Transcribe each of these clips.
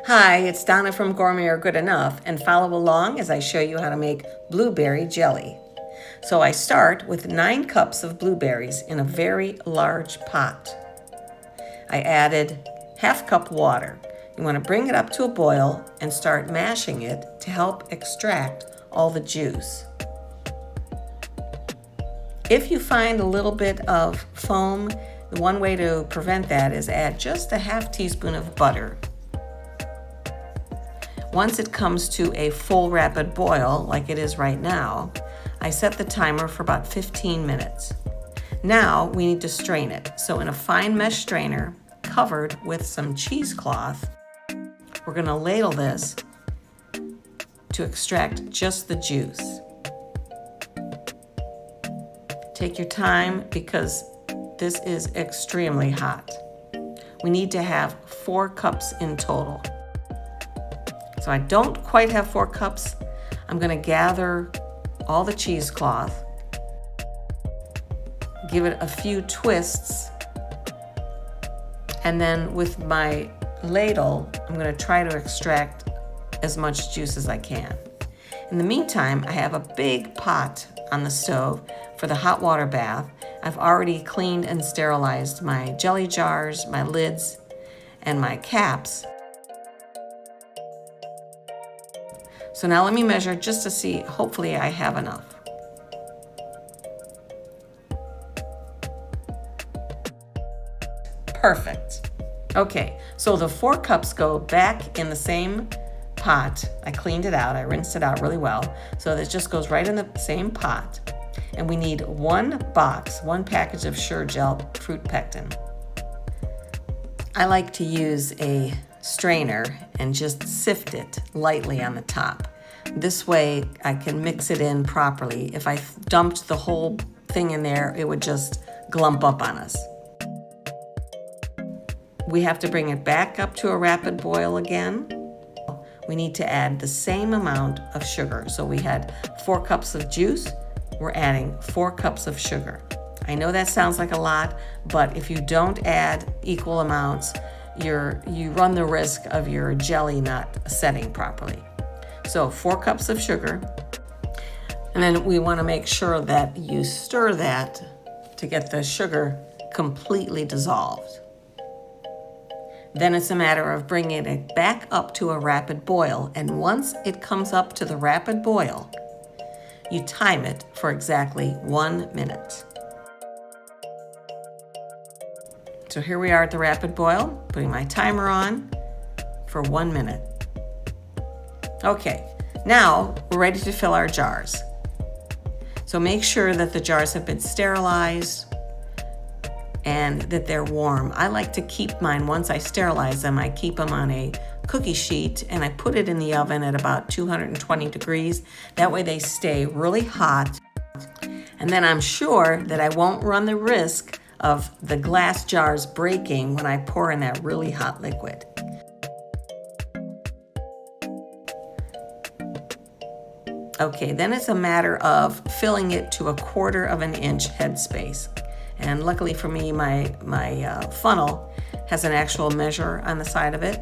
Hi, it's Donna from Gourmet or Good Enough, and follow along as I show you how to make blueberry jelly. So I start with 9 cups of blueberries in a very large pot. I added ½ cup water. You want to bring it up to a boil and start mashing it to help extract all the juice. If you find a little bit of foam, the one way to prevent that is add just a ½ teaspoon of butter. Once it comes to a full rapid boil, like it is right now, I set the timer for about 15 minutes. Now we need to strain it. So in a fine mesh strainer covered with some cheesecloth, we're going to ladle this to extract just the juice. Take your time because this is extremely hot. We need to have 4 cups in total. So I don't quite have 4 cups. I'm going to gather all the cheesecloth, give it a few twists, and then with my ladle, I'm going to try to extract as much juice as I can. In the meantime, I have a big pot on the stove for the hot water bath. I've already cleaned and sterilized my jelly jars, my lids, and my caps. So now let me measure just to see, hopefully I have enough. Perfect. Okay, so the 4 cups go back in the same pot. I cleaned it out, I rinsed it out really well. So it just goes right in the same pot. And we need 1 package of Sure Jell fruit pectin. I like to use a strainer and just sift it lightly on the top. This way I can mix it in properly. If I dumped the whole thing in there, it would just glump up on us. We have to bring it back up to a rapid boil again. We need to add the same amount of sugar. So we had 4 cups of juice, we're adding 4 cups of sugar. I know that sounds like a lot, but if you don't add equal amounts, you run the risk of your jelly not setting properly. So 4 cups of sugar, and then we want to make sure that you stir that to get the sugar completely dissolved. Then it's a matter of bringing it back up to a rapid boil, and once it comes up to the rapid boil, you time it for exactly 1 minute. So here we are at the rapid boil, putting my timer on for 1 minute. Okay, now we're ready to fill our jars. So make sure that the jars have been sterilized and that they're warm. I like to keep mine, once I sterilize them, I keep them on a cookie sheet and I put it in the oven at about 220 degrees. That way they stay really hot. And then I'm sure that I won't run the risk of the glass jars breaking when I pour in that really hot liquid. Okay, then it's a matter of filling it to 1/4 inch headspace. And luckily for me, my funnel has an actual measure on the side of it.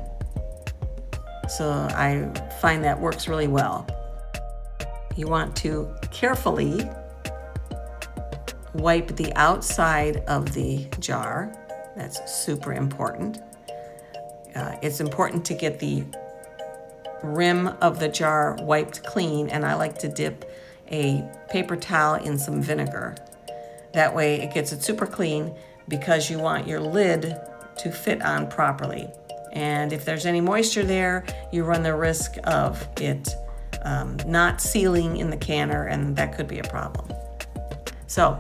So I find that works really well. You want to carefully wipe the outside of the jar. That's super important. It's important to get the rim of the jar wiped clean, and I like to dip a paper towel in some vinegar. That way it gets it super clean because you want your lid to fit on properly. And if there's any moisture there, you run the risk of it not sealing in the canner, and that could be a problem. So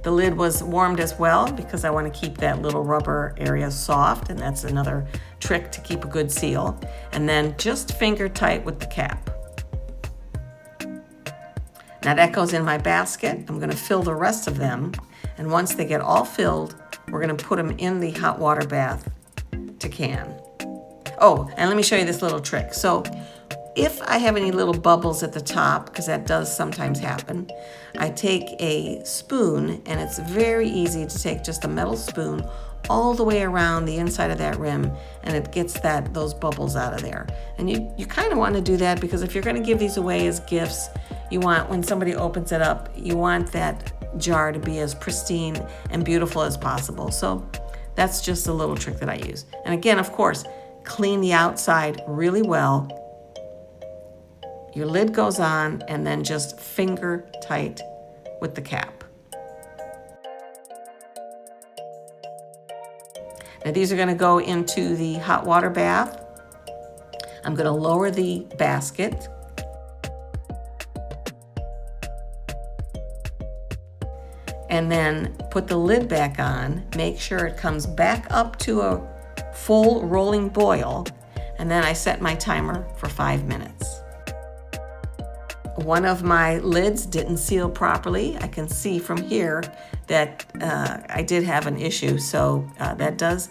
the lid was warmed as well because I want to keep that little rubber area soft, and that's another trick to keep a good seal. And then just finger tight with the cap. Now that goes in my basket. I'm going to fill the rest of them, and once they get all filled, we're going to put them in the hot water bath to can. Oh, and let me show you this little trick. So if I have any little bubbles at the top, because that does sometimes happen, I take a spoon, and it's very easy to take just a metal spoon, all the way around the inside of that rim, and it gets those bubbles out of there. And you kind of want to do that because if you're going to give these away as gifts, you want, when somebody opens it up, you want that jar to be as pristine and beautiful as possible. So that's just a little trick that I use. And again, of course, clean the outside really well. Your lid goes on, and then just finger tight with the cap. Now these are going to go into the hot water bath. I'm going to lower the basket. And then put the lid back on. Make sure it comes back up to a full rolling boil. And then I set my timer for 5 minutes. One of my lids didn't seal properly. I can see from here that I did have an issue. So that does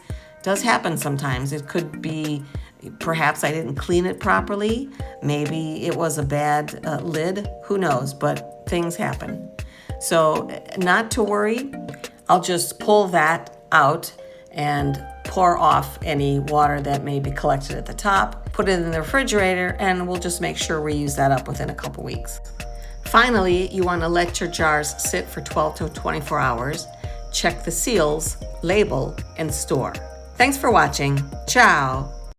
happen sometimes. It could be perhaps I didn't clean it properly. Maybe it was a bad lid. Who knows? But things happen. So not to worry. I'll just pull that out and pour off any water that may be collected at the top, put it in the refrigerator, and we'll just make sure we use that up within a couple weeks. Finally, you want to let your jars sit for 12 to 24 hours. Check the seals, label, and store. Thanks for watching. Ciao.